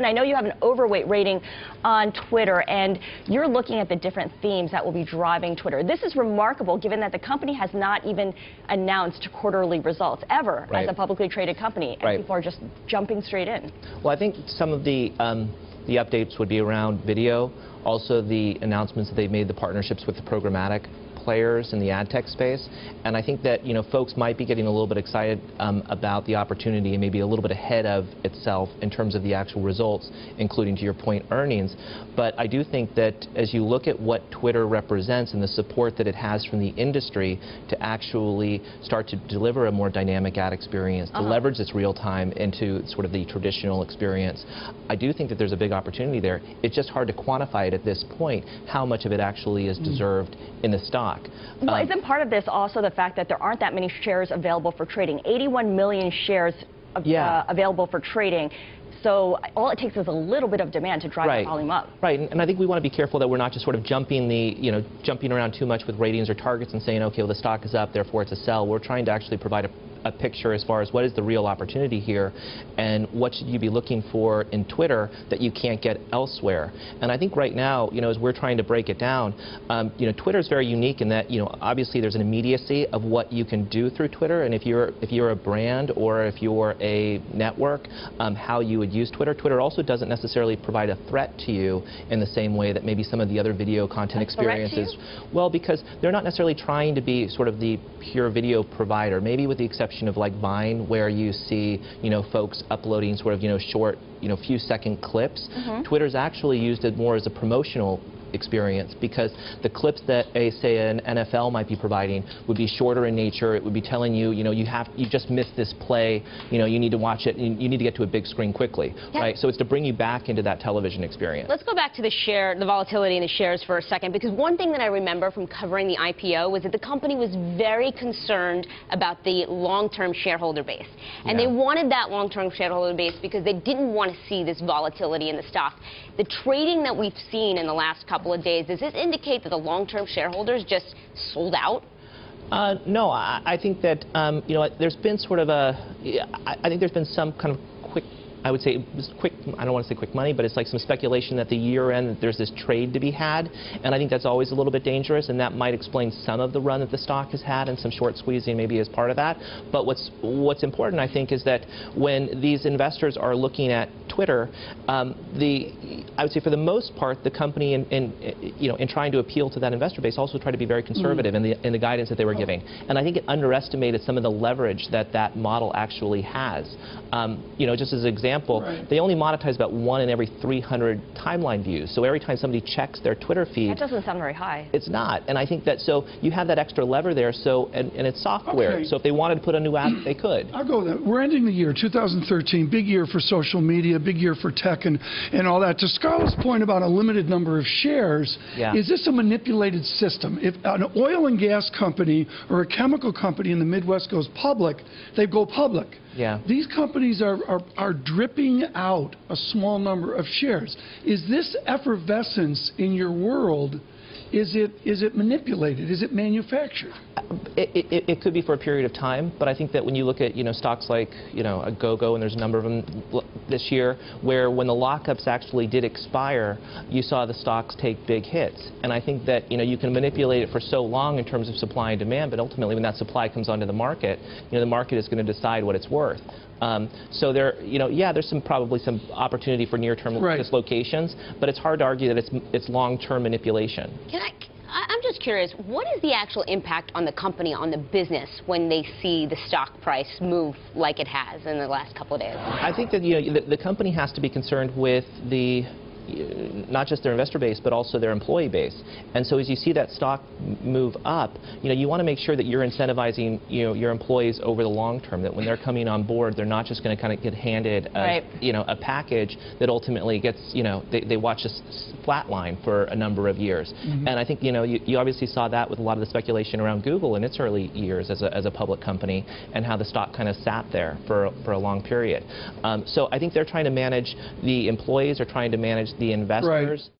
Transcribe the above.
Ben, I know you have an overweight rating on Twitter, and you're looking at the different themes that will be driving Twitter. This is remarkable, given that the company has not even announced quarterly results ever as a publicly traded company, and people are just jumping straight in. Well, I think some of the updates would be around video, also the announcements that they've made, the partnerships with the programmatic players in the ad tech space, and I think that folks might be getting a little bit excited about the opportunity and maybe a little bit ahead of itself in terms of the actual results, including, to your point, earnings. But I do think that as you look at what Twitter represents and the support that it has from the industry to actually start to deliver a more dynamic ad experience, to leverage its real time into sort of the traditional experience, I do think that there's a big opportunity there. It's just hard to quantify it at this point, how much of it actually is deserved in the stock. Well, isn't part of this also the fact that there aren't that many shares available for trading? 81 million shares available for trading. So all it takes is a little bit of demand to drive the volume up. Right, and I think we want to be careful that we're not just sort of jumping around too much with ratings or targets and saying, okay, well, the stock is up, therefore it's a sell. We're trying to actually provide a picture as far as what is the real opportunity here and what should you be looking for in Twitter that you can't get elsewhere. And I think right now, as we're trying to break it down, Twitter is very unique in that, obviously there's an immediacy of what you can do through Twitter, and if you're a brand or if you're a network, how you would use Twitter. Twitter also doesn't necessarily provide a threat to you in the same way that maybe some of the other video content experiences. Well, because they're not necessarily trying to be sort of the pure video provider, maybe with the exception of like Vine, where you see folks uploading sort of short few second clips. Twitter's actually used it more as a promotional experience, because the clips that say an NFL might be providing would be shorter in nature. It would be telling you, you just missed this play, you need to watch it, you need to get to a big screen quickly, right? So it's to bring you back into that television experience. Let's go back to the volatility in the shares for a second, because one thing that I remember from covering the IPO was that the company was very concerned about the long-term shareholder base, and they wanted that long-term shareholder base because they didn't want to see this volatility in the stock. The trading that we've seen in the last couple of days, does this indicate that the long-term shareholders just sold out? No, I think that there's been sort of I think there's been some kind of quick, I would say quick, I don't want to say quick money, but it's like some speculation that the year end there's this trade to be had, and I think that's always a little bit dangerous, and that might explain some of the run that the stock has had and some short squeezing maybe as part of that. But what's important, I think, is that when these investors are looking at Twitter, I would say for the most part, the company in trying to appeal to that investor base also tried to be very conservative in the guidance that they were giving, and I think it underestimated some of the leverage that model actually has. Just as an example, they only monetize about 1 in every 300 timeline views. So every time somebody checks their Twitter feed, that doesn't sound very high. It's not, and I think that so you have that extra lever there. So and it's software. Okay. So if they wanted to put a new app, they could. I'll go there. We're ending the year 2013, big year for social media, big year for tech and all that. To Scarlett's point about a limited number of shares, is this a manipulated system? If an oil and gas company or a chemical company in the Midwest goes public, they go public. These companies are dripping out a small number of shares. Is this effervescence in your world, is it manipulated? Is it manufactured? It could be for a period of time, but I think that when you look at stocks like a GoGo, and there's a number of them this year, where when the lockups actually did expire, you saw the stocks take big hits. And I think that you can manipulate it for so long in terms of supply and demand, but ultimately when that supply comes onto the market, the market is going to decide what it's worth. So there's probably some opportunity for near-term dislocations, but it's hard to argue that it's long-term manipulation. I'm just curious, what is the actual impact on the company, on the business, when they see the stock price move like it has in the last couple of days? I think that the company has to be concerned with not just their investor base, but also their employee base. And so as you see that stock move up, you want to make sure that you're incentivizing your employees over the long term, that when they're coming on board, they're not just going to kind of get handed a package that ultimately gets, they watch us flatline for a number of years. And I think, you obviously saw that with a lot of the speculation around Google in its early years as a public company, and how the stock kind of sat there for a long period. So I think they're trying to manage the employees, are trying to manage the investors.